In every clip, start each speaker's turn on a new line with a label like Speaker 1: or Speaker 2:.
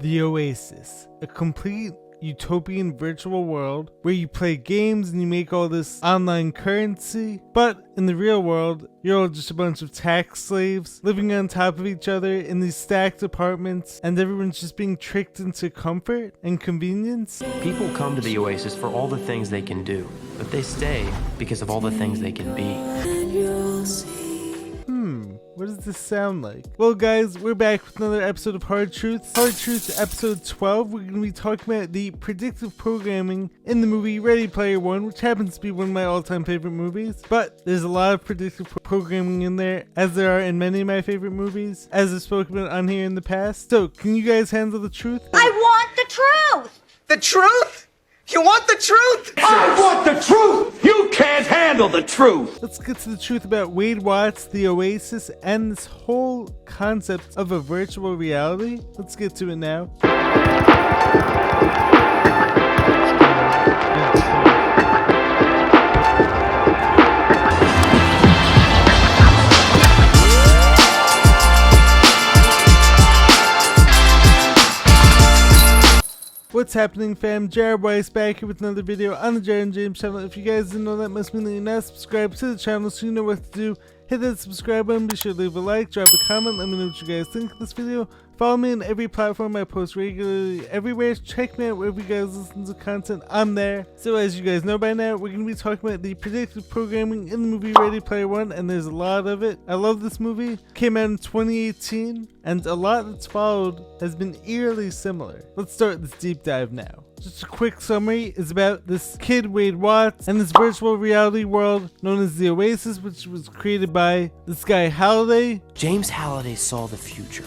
Speaker 1: The Oasis, a complete utopian virtual world where you play games and you make all this online currency, but in the real world, you're all just a bunch of tax slaves living on top of each other in these stacked apartments, and everyone's just being tricked into comfort and convenience.
Speaker 2: People come to the Oasis for all the things they can do, but they stay because of all the things they can be.
Speaker 1: What does this sound like? Well guys, we're back with another episode of Hard Truths. Hard Truths episode 12, we're going to be talking about the predictive programming in the movie Ready Player One, which happens to be one of my all-time favorite movies. But there's a lot of predictive programming in there, as there are in many of my favorite movies, as I've spoken about on here in the past. So, can you guys handle the truth?
Speaker 3: I want the truth!
Speaker 4: The truth? You want the truth?
Speaker 5: I want the truth! You can't handle the truth!
Speaker 1: Let's get to the truth about Wade Watts, the Oasis, and this whole concept of a virtual reality. Let's get to it now. What's happening, fam? Jared Weiss back here with another video on the Jared and James channel. If you guys didn't know, that must mean that you're not subscribed to the channel, so you know what to do. Hit that subscribe button, be sure to leave a like, drop a comment, let me know what you guys think of this video. Follow me on every platform I post regularly everywhere. Check me out wherever you guys listen to content, I'm there. So as you guys know by now, we're going to be talking about the predictive programming in the movie Ready Player One, and there's a lot of it. I love this movie. Came out in 2018, and a lot that's followed has been eerily similar. Let's start this deep dive now. Just a quick summary is about this kid, Wade Watts, and this virtual reality world known as the Oasis, which was created by this guy Halliday.
Speaker 2: James Halliday saw the future,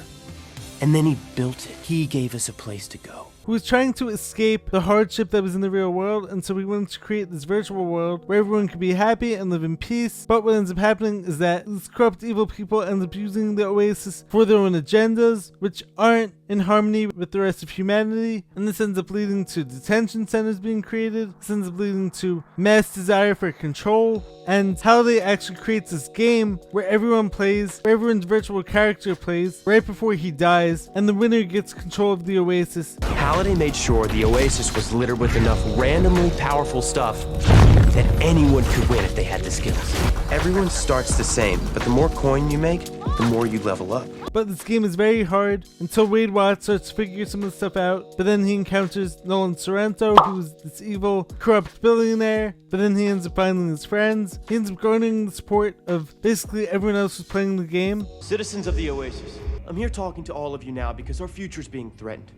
Speaker 2: and then he built it. He gave us a place to go.
Speaker 1: Who was trying to escape the hardship that was in the real world, and so we wanted to create this virtual world where everyone could be happy and live in peace. But what ends up happening is that these corrupt evil people end up using the Oasis for their own agendas, which aren't in harmony with the rest of humanity, and this ends up leading to detention centers being created. This ends up leading to mass desire for control, and Halliday actually creates this game where everyone plays, where everyone's virtual character plays right before he dies, and the winner gets control of the Oasis.
Speaker 2: Halliday made sure the Oasis was littered with enough randomly powerful stuff that anyone could win if they had the skills. Everyone starts the same, but the more coin you make, the more you level up.
Speaker 1: But this game is very hard until Wade Watts starts to figure some of the stuff out, but then he encounters Nolan Sorrento, who's this evil, corrupt billionaire, but then he ends up finding his friends. He ends up garnering the support of basically everyone else who's playing the game.
Speaker 2: Citizens of the Oasis, I'm here talking to all of you now because our future's being threatened.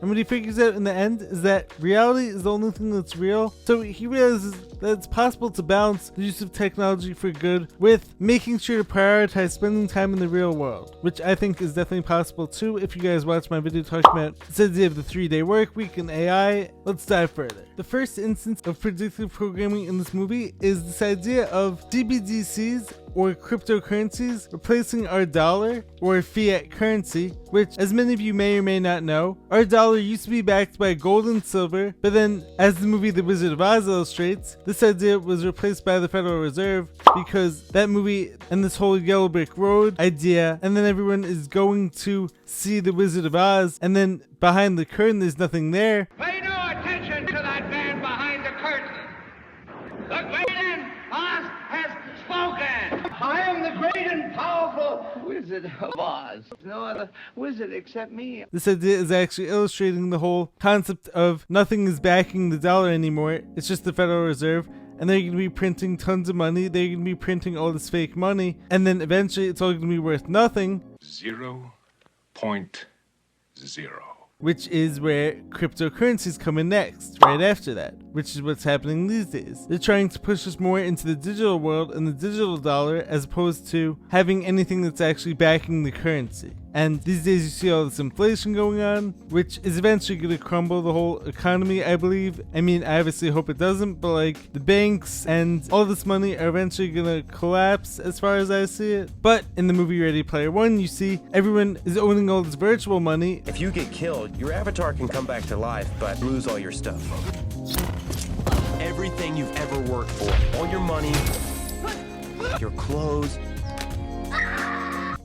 Speaker 1: And what he figures out in the end is that reality is the only thing that's real. So he realizes that it's possible to balance the use of technology for good with making sure to prioritize spending time in the real world, which I think is definitely possible too. If you guys watched my video talking about this idea of the 3-day work week and AI, let's dive further. The first instance of predictive programming in this movie is this idea of CBDCs, or cryptocurrencies, replacing our dollar or fiat currency, which, as many of you may or may not know, our dollar used to be backed by gold and silver, but then, as the movie The Wizard of Oz illustrates, this idea was replaced by the Federal Reserve because that movie and this whole yellow brick road idea, and then everyone is going to see The Wizard of Oz, and then behind the curtain there's nothing there.
Speaker 6: Pay no attention to that man behind the curtain. The great Oz has spoken. I am the great and powerful Wizard of Oz. No other wizard except me.
Speaker 1: This idea is actually illustrating the whole concept of nothing is backing the dollar anymore. It's just the Federal Reserve. And they're going to be printing tons of money. They're going to be printing all this fake money. And then eventually it's all going to be worth nothing.
Speaker 7: 0.0.
Speaker 1: Which is where cryptocurrencies come in next, right after that, which is what's happening these days. They're trying to push us more into the digital world and the digital dollar as opposed to having anything that's actually backing the currency. And these days you see all this inflation going on, which is eventually going to crumble the whole economy, I believe. I mean, I obviously hope it doesn't, but like the banks and all this money are eventually going to collapse as far as I see it. But in the movie Ready Player One, you see everyone is owning all this virtual money.
Speaker 2: If you get killed, your avatar can come back to life, but lose all your stuff. Everything you've ever worked for, all your money, your clothes,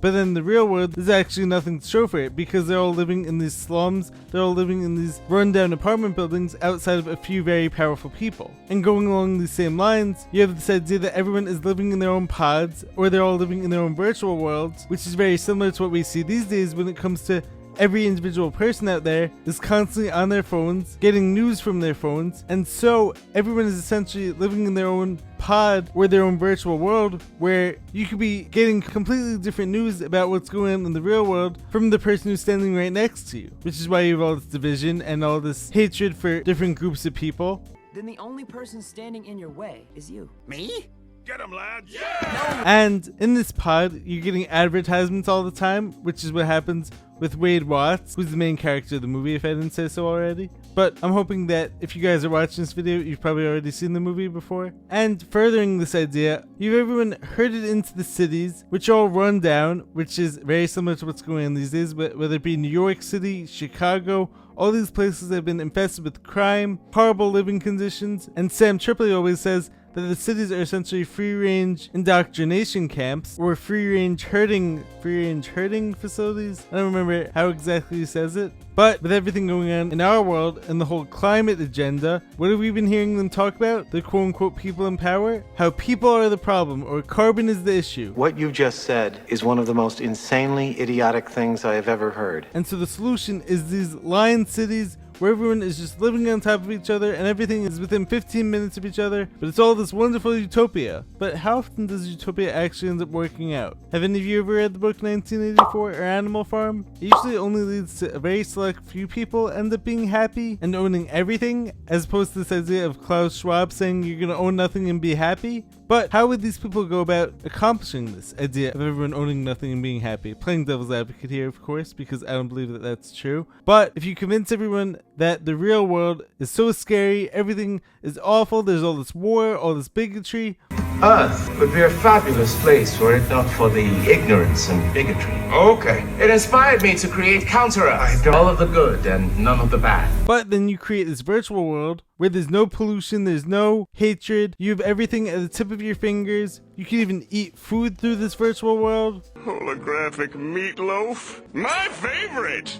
Speaker 1: But then the real world, there's actually nothing to show for it because they're all living in these slums, they're all living in these rundown apartment buildings outside of a few very powerful people. And going along these same lines, you have this idea that everyone is living in their own pods, or they're all living in their own virtual worlds, which is very similar to what we see these days when it comes to every individual person out there is constantly on their phones, getting news from their phones, and so everyone is essentially living in their own pod or their own virtual world where you could be getting completely different news about what's going on in the real world from the person who's standing right next to you, which is why you have all this division and all this hatred for different groups of people.
Speaker 7: Then the only person standing in your way is you.
Speaker 5: Me? Get him, lads! Yeah!
Speaker 1: And in this pod, you're getting advertisements all the time, which is what happens with Wade Watts, who's the main character of the movie, if I didn't say so already. But I'm hoping that if you guys are watching this video, you've probably already seen the movie before. And furthering this idea, you've everyone herded into the cities, which all run down, which is very similar to what's going on these days, but whether it be New York City, Chicago, all these places have been infested with crime, horrible living conditions, and Sam Tripoli always says that the cities are essentially free-range indoctrination camps or free-range herding facilities. I don't remember how exactly he says it. But with everything going on in our world and the whole climate agenda, what have we been hearing them talk about? The quote-unquote people in power? How people are the problem or carbon is the issue.
Speaker 8: What you just said is one of the most insanely idiotic things I have ever heard.
Speaker 1: And so the solution is these lion cities where everyone is just living on top of each other and everything is within 15 minutes of each other, but it's all this wonderful utopia. But how often does utopia actually end up working out? Have any of you ever read the book 1984 or Animal Farm? It usually only leads to a very select few people end up being happy and owning everything, as opposed to this idea of Klaus Schwab saying you're gonna own nothing and be happy. But how would these people go about accomplishing this idea of everyone owning nothing and being happy? Playing devil's advocate here, of course, because I don't believe that that's true. But if you convince everyone that the real world is so scary, everything is awful, there's all this war, all this bigotry.
Speaker 9: Earth would be a fabulous place were it not for the ignorance and bigotry. Okay. It inspired me to create Counter-Earth. All of the good and none of the bad.
Speaker 1: But then you create this virtual world where there's no pollution, there's no hatred, you have everything at the tip of your fingers. You can even eat food through this virtual world.
Speaker 5: Holographic meatloaf? My favorite!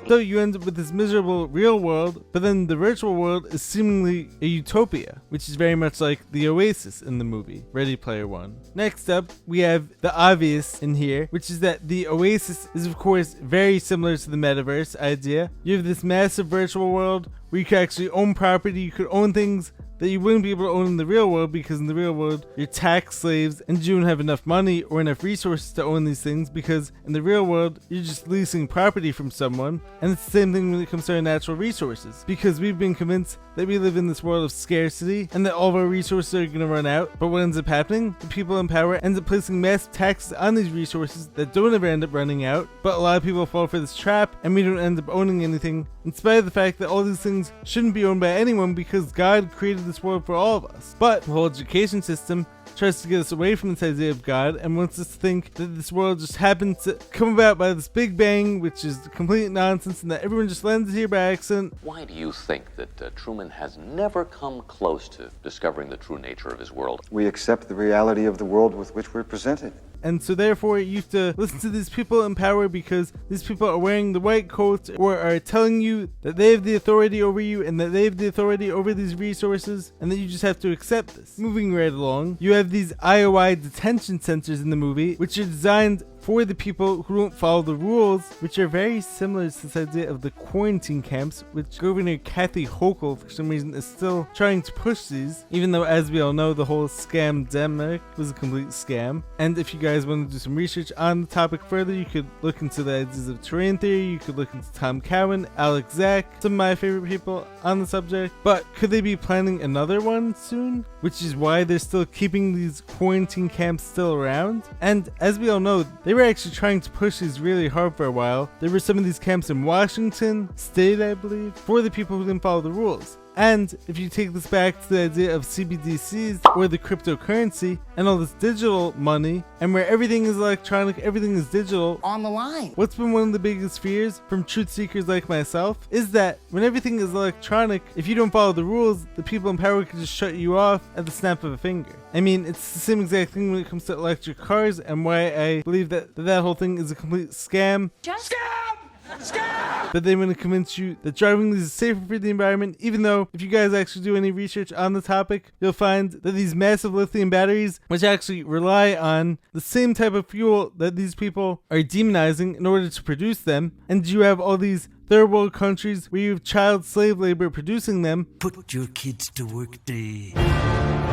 Speaker 1: So you end up with this miserable real world, but then the virtual world is seemingly a utopia, which is very much like the Oasis in the movie, Ready Player One. Next up, we have the obvious in here, which is that the Oasis is of course very similar to the metaverse idea. You have this massive virtual world where you can actually own property, you could own things that you wouldn't be able to own in the real world, because in the real world you're tax slaves and you don't have enough money or enough resources to own these things, because in the real world you're just leasing property from someone. And it's the same thing when it comes to our natural resources, because we've been convinced that we live in this world of scarcity and that all of our resources are going to run out. But what ends up happening? The people in power end up placing massive taxes on these resources that don't ever end up running out, but a lot of people fall for this trap and we don't end up owning anything, in spite of the fact that all these things shouldn't be owned by anyone because God created this world for all of us. But the whole education system tries to get us away from this idea of God and wants us to think that this world just happened to come about by this big bang, which is complete nonsense, and that everyone just landed here by accident.
Speaker 10: Why do you think that Truman has never come close to discovering the true nature of his world?
Speaker 11: We accept the reality of the world with which we're presented.
Speaker 1: And so therefore you have to listen to these people in power because these people are wearing the white coats or are telling you that they have the authority over you and that they have the authority over these resources, and that you just have to accept this. Moving right along, you have these IOI detention centers in the movie, which are designed for the people who don't follow the rules, which are very similar to this idea of the quarantine camps, which Governor Kathy Hochul for some reason is still trying to push these, even though, as we all know, the whole scam-demic was a complete scam. And if you guys want to do some research on the topic further, you could look into the ideas of terrain theory, you could look into Tom Cowan, Alex Zach, some of my favorite people on the subject. But could they be planning another one soon? Which is why they're still keeping these quarantine camps still around. And as we all know, they were actually trying to push these really hard for a while. There were some of these camps in Washington State, I believe, for the people who didn't follow the rules. And if you take this back to the idea of CBDCs or the cryptocurrency and all this digital money, and where everything is electronic, everything is digital
Speaker 4: On the line.
Speaker 1: what's been one of the biggest fears from truth seekers like myself is that when everything is electronic, if you don't follow the rules, the people in power can just shut you off at the snap of a finger. I mean, it's the same exact thing when it comes to electric cars, and why I believe that whole thing is a complete scam. But they want to convince you that driving these is safer for the environment, even though if you guys actually do any research on the topic, you'll find that these massive lithium batteries, which actually rely on the same type of fuel that these people are demonizing in order to produce them, and you have all these third world countries where you have child slave labor producing them.
Speaker 12: Put your kids to work day.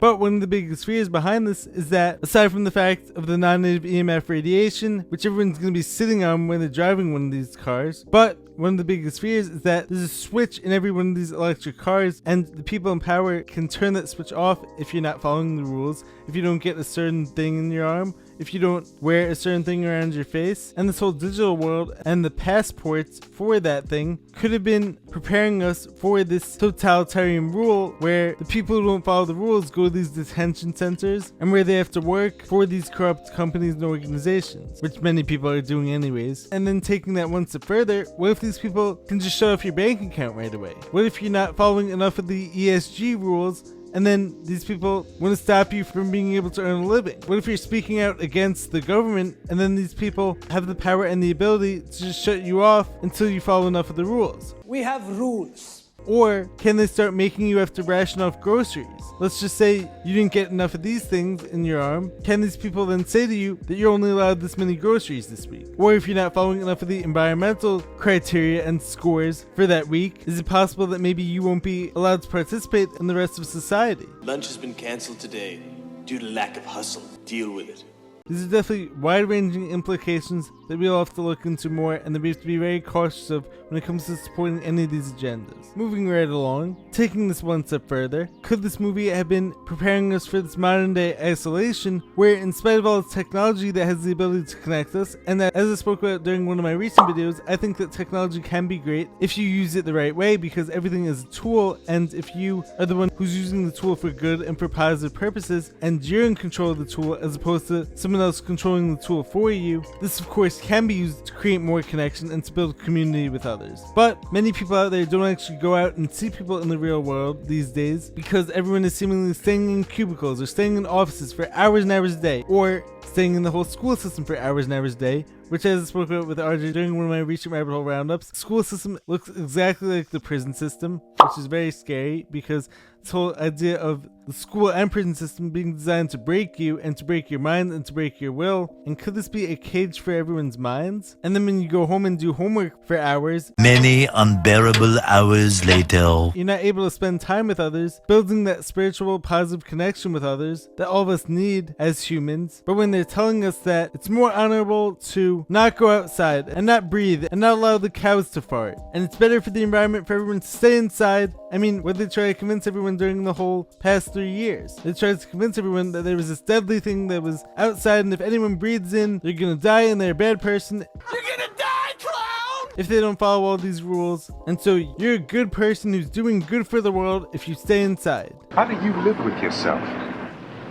Speaker 1: But one of the biggest fears behind this is that, aside from the fact of the non-native EMF radiation, which everyone's going to be sitting on when they're driving one of these cars, but one of the biggest fears is that there's a switch in every one of these electric cars, and the people in power can turn that switch off if you're not following the rules, if you don't get a certain thing in your arm, if you don't wear a certain thing around your face. And this whole digital world and the passports for that thing could have been preparing us for this totalitarian rule where the people who don't follow the rules go to these detention centers and where they have to work for these corrupt companies and organizations, which many people are doing anyways. And then taking that one step further, what if these people can just shut off your bank account right away? What if you're not following enough of the ESG rules, and then these people want to stop you from being able to earn a living? What if you're speaking out against the government, and then these people have the power and the ability to just shut you off until you follow enough of the rules?
Speaker 4: We have rules.
Speaker 1: Or can they start making you have to ration off groceries? Let's just say you didn't get enough of these things in your arm. Can these people then say to you that you're only allowed this many groceries this week? Or if you're not following enough of the environmental criteria and scores for that week, is it possible that maybe you won't be allowed to participate in the rest of society?
Speaker 13: Lunch has been cancelled today due to lack of hustle. Deal with it.
Speaker 1: These are definitely wide-ranging implications that we'll have to look into more, and that we have to be very cautious of when it comes to supporting any of these agendas. Moving right along, taking this one step further, could this movie have been preparing us for this modern-day isolation, where in spite of all its technology that has the ability to connect us, and that, as I spoke about during one of my recent videos, I think that technology can be great if you use it the right way, because everything is a tool, and if you are the one who's using the tool for good and for positive purposes, and you're in control of the tool as opposed to someone else controlling the tool for you, this of course can be used to create more connection and to build community with others. But many people out there don't actually go out and see people in the real world these days, because everyone is seemingly staying in cubicles or staying in offices for hours and hours a day, or staying in the whole school system for hours and hours a day, which, as I spoke about with RJ during one of my recent rabbit hole roundups, the school system looks exactly like the prison system, which is very scary, because this whole idea of the school and prison system being designed to break you and to break your mind and to break your will. And could this be a cage for everyone's minds? And then when you go home and do homework for hours,
Speaker 12: many unbearable hours later,
Speaker 1: you're not able to spend time with others, building that spiritual positive connection with others that all of us need as humans. But when they're telling us that it's more honorable to not go outside and not breathe and not allow the cows to fart, and it's better for the environment for everyone to stay inside. I mean, what they try to convince everyone during the whole past 3 years? They tried to convince everyone that there was this deadly thing that was outside, and if anyone breathes in, they're gonna die and they're a bad person.
Speaker 4: You're gonna die, clown!
Speaker 1: If they don't follow all these rules. And so you're a good person who's doing good for the world if you stay inside.
Speaker 5: How do you live with yourself?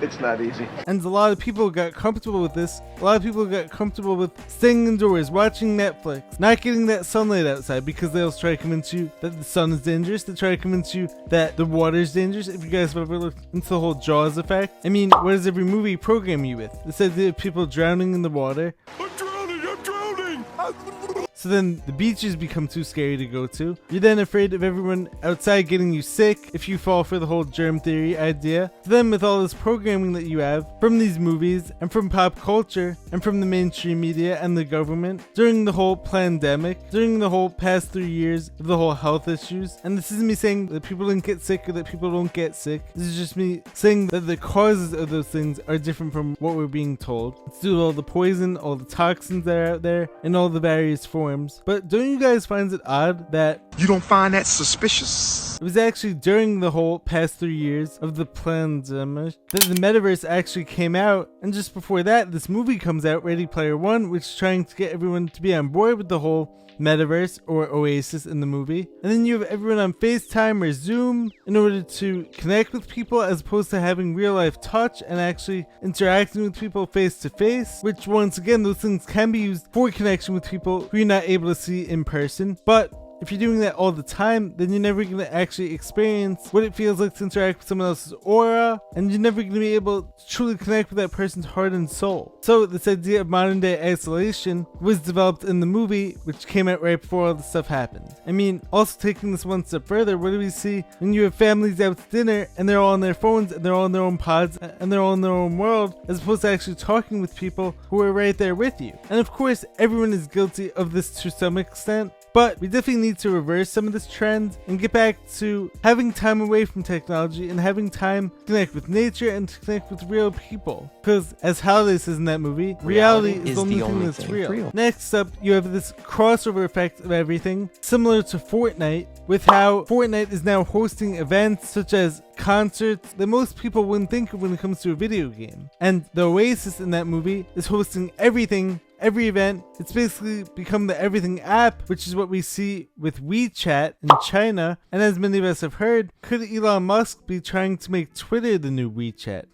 Speaker 5: It's not easy.
Speaker 1: And a lot of people got comfortable with this. A lot of people got comfortable with staying indoors, watching Netflix, not getting that sunlight outside, because they'll try to convince you that the sun is dangerous. They try to convince you that the water is dangerous. If you guys have ever looked into the whole Jaws effect, I mean, what does every movie program you with? This idea of people drowning in the water.
Speaker 5: I'm drowning! I'm drowning!
Speaker 1: So then the beaches become too scary to go to. You're then afraid of everyone outside getting you sick if you fall for the whole germ theory idea. So then with all this programming that you have from these movies and from pop culture and from the mainstream media and the government during the whole pandemic, during the whole past 3 years of the whole health issues, and this isn't me saying that people didn't get sick or that people don't get sick. This is just me saying that the causes of those things are different from what we're being told. It's due to all the poison, all the toxins that are out there, and all the various forms. But don't you guys find it odd that
Speaker 5: you don't find that suspicious?
Speaker 1: it was actually during the whole past 3 years of the pandemic that the metaverse actually came out, and just before that, this movie comes out, Ready Player One, which is trying to get everyone to be on board with the whole metaverse or Oasis in the movie. And then you have everyone on FaceTime or Zoom in order to connect with people, as opposed to having real life touch and actually interacting with people face to face, which once again, those things can be used for connection with people who you're not able to see in person. But if you're doing that all the time, then you're never going to actually experience what it feels like to interact with someone else's aura, and you're never going to be able to truly connect with that person's heart and soul. So this idea of modern day isolation was developed in the movie, which came out right before all this stuff happened. I mean, also taking this one step further, what do we see when you have families out to dinner and they're all on their phones and they're all in their own pods and they're all in their own world, as opposed to actually talking with people who are right there with you? And of course, everyone is guilty of this to some extent, but we definitely need to reverse some of this trend and get back to having time away from technology and having time to connect with nature and to connect with real people. Because as Holiday says in that movie, reality is the only thing that's real. Next up, you have this crossover effect of everything, similar to Fortnite, with how Fortnite is now hosting events such as concerts that most people wouldn't think of when it comes to a video game. And the Oasis in that movie is hosting everything, every event. It's basically become the everything app, which is what we see with WeChat in China. And as many of us have heard, could Elon Musk be trying to make Twitter the new WeChat?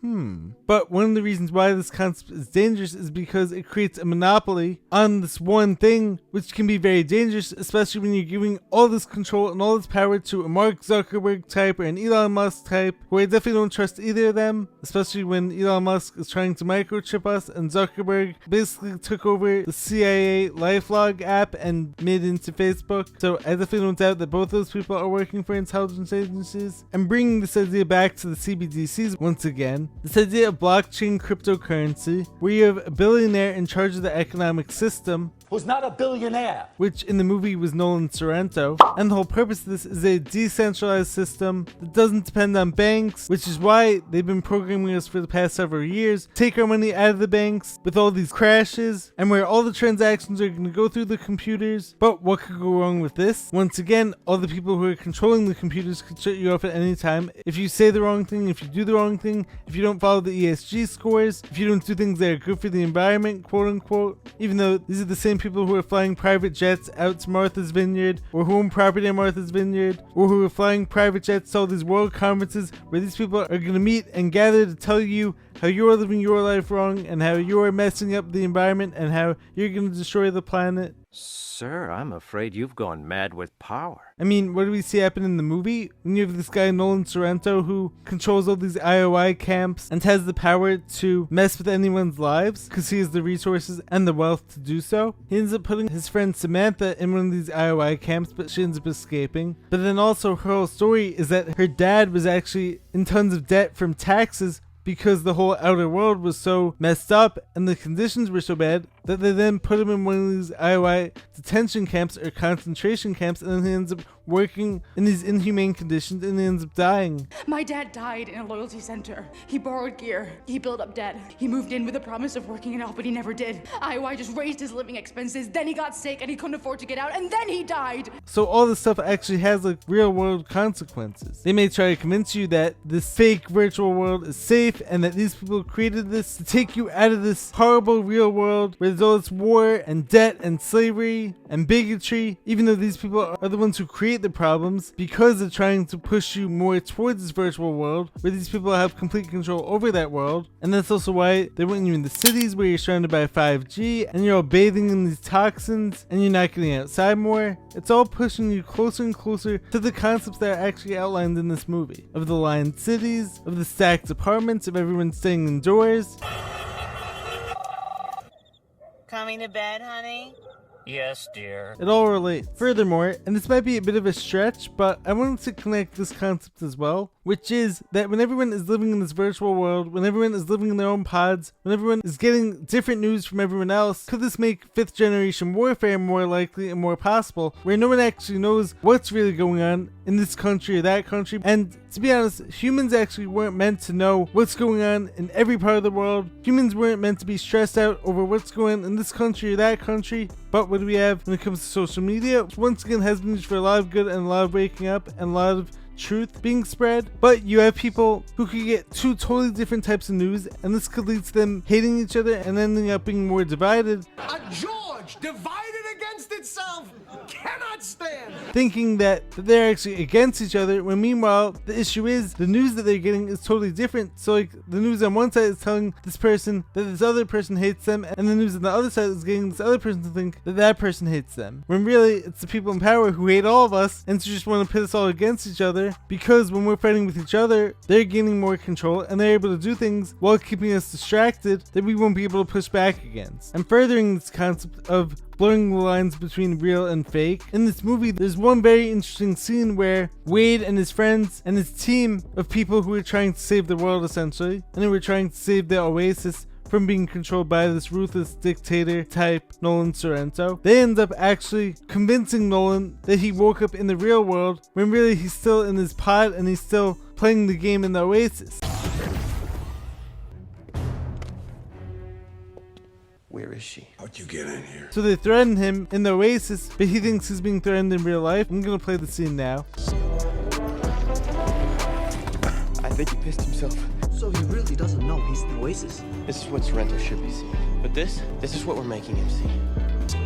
Speaker 1: But one of the reasons why this concept is dangerous is because it creates a monopoly on this one thing, which can be very dangerous, especially when you're giving all this control and all this power to a Mark Zuckerberg type or an Elon Musk type, who I definitely don't trust either of them, especially when Elon Musk is trying to microchip us and Zuckerberg basically took over the CIA LifeLog app and made it into Facebook. So I definitely don't doubt that both those people are working for intelligence agencies. And bringing this idea back to the CBDCs once again, this idea of blockchain cryptocurrency, where you have a billionaire in charge of the economic system,
Speaker 5: Who's not a billionaire.
Speaker 1: which in the movie was Nolan Sorrento. And the whole purpose of this is a decentralized system that doesn't depend on banks, which is why they've been programming us for the past several years. Take our money out of the banks with all these crashes, and where all the transactions are going to go through the computers. But what could go wrong with this? Once again, all the people who are controlling the computers could shut you off at any time. If you say the wrong thing, if you do the wrong thing, if you don't follow the ESG scores, if you don't do things that are good for the environment, quote unquote, even though these are the same people who are flying private jets out to Martha's Vineyard, or who own property on Martha's Vineyard, or who are flying private jets to all these world conferences where these people are going to meet and gather to tell you how you're living your life wrong and how you're messing up the environment and how you're going to destroy the planet.
Speaker 14: Sir, I'm afraid you've gone mad with power.
Speaker 1: I mean, what do we see happen in the movie? When you have this guy Nolan Sorrento who controls all these IOI camps and has the power to mess with anyone's lives because he has the resources and the wealth to do so. He ends up putting his friend Samantha in one of these IOI camps, but she ends up escaping. But then also her whole story is that her dad was actually in tons of debt from taxes because the whole outer world was so messed up and the conditions were so bad that they then put him in one of these IOI detention camps or concentration camps, and then he ends up working in these inhumane conditions and he ends up dying.
Speaker 15: My dad died in a loyalty center. He borrowed gear. He built up debt. He moved in with the promise of working it out, but he never did. IOI just raised his living expenses. Then he got sick and he couldn't afford to get out, and then he died.
Speaker 1: So all this stuff actually has like real world consequences. They may try to convince you that this fake virtual world is safe and that these people created this to take you out of this horrible real world where there's all this war and debt and slavery and bigotry, even though these people are the ones who create the problems because they're trying to push you more towards this virtual world where these people have complete control over that world. And that's also why they want you in the cities where you're surrounded by 5G and you're all bathing in these toxins and you're not getting outside more. It's all pushing you closer and closer to the concepts that are actually outlined in this movie, of the lined cities, of the stacked apartments, of everyone staying indoors.
Speaker 16: Coming to bed, honey?
Speaker 14: Yes, dear.
Speaker 1: It all relates. Furthermore, and this might be a bit of a stretch, but I wanted to connect this concept as well, which is that when everyone is living in this virtual world, when everyone is living in their own pods, when everyone is getting different news from everyone else, could this make 5th generation warfare more likely and more possible, where no one actually knows what's really going on in this country or that country? And to be honest, humans actually weren't meant to know what's going on in every part of the world. Humans weren't meant to be stressed out over what's going on in this country or that country. But what do we have when it comes to social media? Which once again has been used for a lot of good and a lot of waking up and a lot of truth being spread, but you have people who could get two totally different types of news, and this could lead to them hating each other and ending up being more divided.
Speaker 4: A George divided against itself cannot stand.
Speaker 1: Thinking that they're actually against each other, when meanwhile the issue is the news that they're getting is totally different. So like the news on one side is telling this person that this other person hates them, and the news on the other side is getting this other person to think that that person hates them, when really it's the people in power who hate all of us and to just want to pit us all against each other, because when we're fighting with each other they're gaining more control and they're able to do things while keeping us distracted that we won't be able to push back against. And furthering this concept of blurring the lines between real and fake, in this movie there's one very interesting scene where Wade and his friends and his team of people who were trying to save the world essentially, and they were trying to save the Oasis from being controlled by this ruthless dictator type Nolan Sorrento, they end up actually convincing Nolan that he woke up in the real world when really he's still in his pod and he's still playing the game in the Oasis.
Speaker 2: Where is she?
Speaker 4: How'd you get in here?
Speaker 1: So they threaten him in the Oasis, but he thinks he's being threatened in real life. I'm gonna play the scene now.
Speaker 2: I think he pissed himself.
Speaker 7: So he really doesn't know he's in Oasis.
Speaker 2: This is what Sorrento should be seeing. But this is what we're making him see.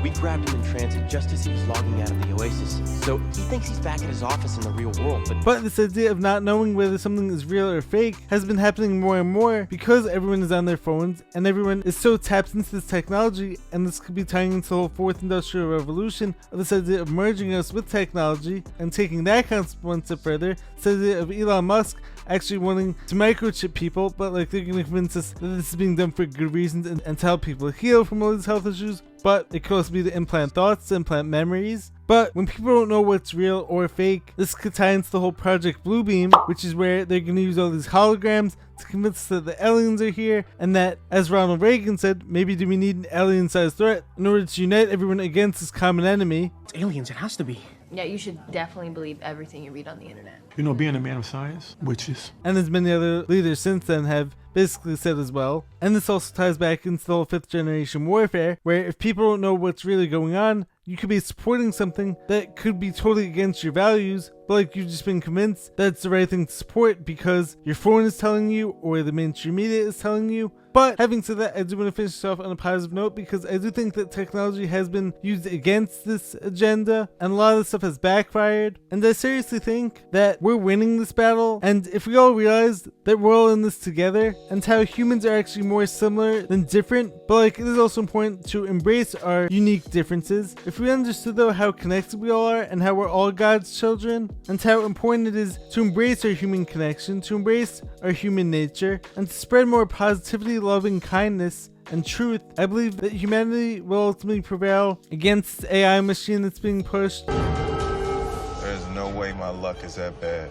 Speaker 2: We grabbed him in transit just as he was logging out of the Oasis. So he thinks he's back at his office in the real world,
Speaker 1: but this idea of not knowing whether something is real or fake has been happening more and more because everyone is on their phones and everyone is so tapped into this technology, and this could be tying into the whole fourth industrial revolution of this idea of merging us with technology and taking that concept one step further. This idea of Elon Musk actually wanting to microchip people, but like they're going to convince us that this is being done for good reasons and to help people heal from all these health issues, but it could also be to implant thoughts, to implant memories. But when people don't know what's real or fake, this could tie into the whole Project Bluebeam, which is where they're going to use all these holograms to convince us that the aliens are here, and that, as Ronald Reagan said, maybe do we need an alien-sized threat in order to unite everyone against this common enemy.
Speaker 17: It's aliens, it has to be.
Speaker 18: Yeah, you should definitely believe everything you read on the internet.
Speaker 17: You know, being a man of science, witches.
Speaker 1: And as many other leaders since then have basically said as well. And this also ties back into the whole 5th generation warfare, where if people don't know what's really going on, you could be supporting something that could be totally against your values, but like you've just been convinced that it's the right thing to support because your phone is telling you or the mainstream media is telling you. But having said that, I do want to finish this off on a positive note, because I do think that technology has been used against this agenda and a lot of this stuff has backfired, and I seriously think that we're winning this battle. And if we all realize that we're all in this together and how humans are actually more similar than different, but like it is also important to embrace our unique differences. If we understood though how connected we all are and how we're all God's children, and how important it is to embrace our human connection, to embrace our human nature, and to spread more positivity, loving kindness, and truth, I believe that humanity will ultimately prevail against the AI machine that's being pushed.
Speaker 19: There's no way my luck is that bad.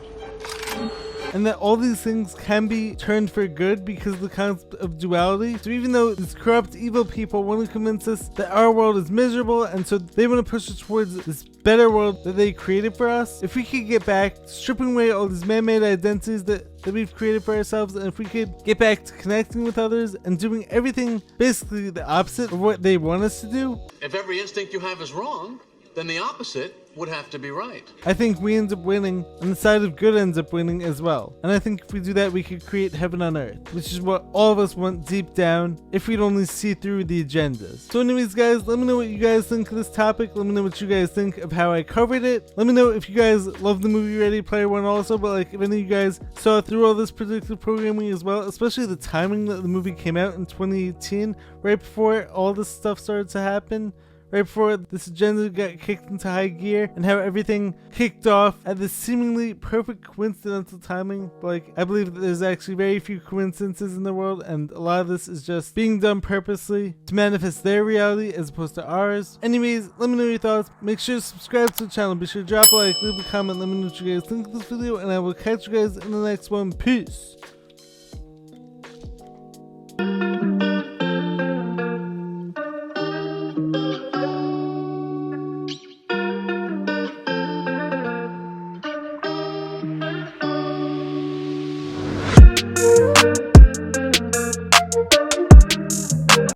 Speaker 1: And that all these things can be turned for good because of the concept of duality. So even though these corrupt, evil people want to convince us that our world is miserable, and so they want to push us towards this better world that they created for us, if we could get back stripping away all these man-made identities that we've created for ourselves, and if we could get back to connecting with others and doing everything basically the opposite of what they want us to do.
Speaker 20: If every instinct you have is wrong, then the opposite would have to be right.
Speaker 1: I think we end up winning, and the side of good ends up winning as well. And I think if we do that, we could create heaven on earth, which is what all of us want deep down, if we'd only see through the agendas. So anyways, guys, let me know what you guys think of this topic. Let me know what you guys think of how I covered it. Let me know if you guys love the movie Ready Player One also, but like if any of you guys saw through all this predictive programming as well, especially the timing that the movie came out in 2018, right before all this stuff started to happen. Right before this agenda got kicked into high gear, and how everything kicked off at this seemingly perfect coincidental timing. But like, I believe that there's actually very few coincidences in the world, and a lot of this is just being done purposely to manifest their reality as opposed to ours. Anyways, let me know your thoughts. Make sure to subscribe to the channel. Be sure to drop a like, leave a comment, let me know what you guys think of this video, and I will catch you guys in the next one. Peace.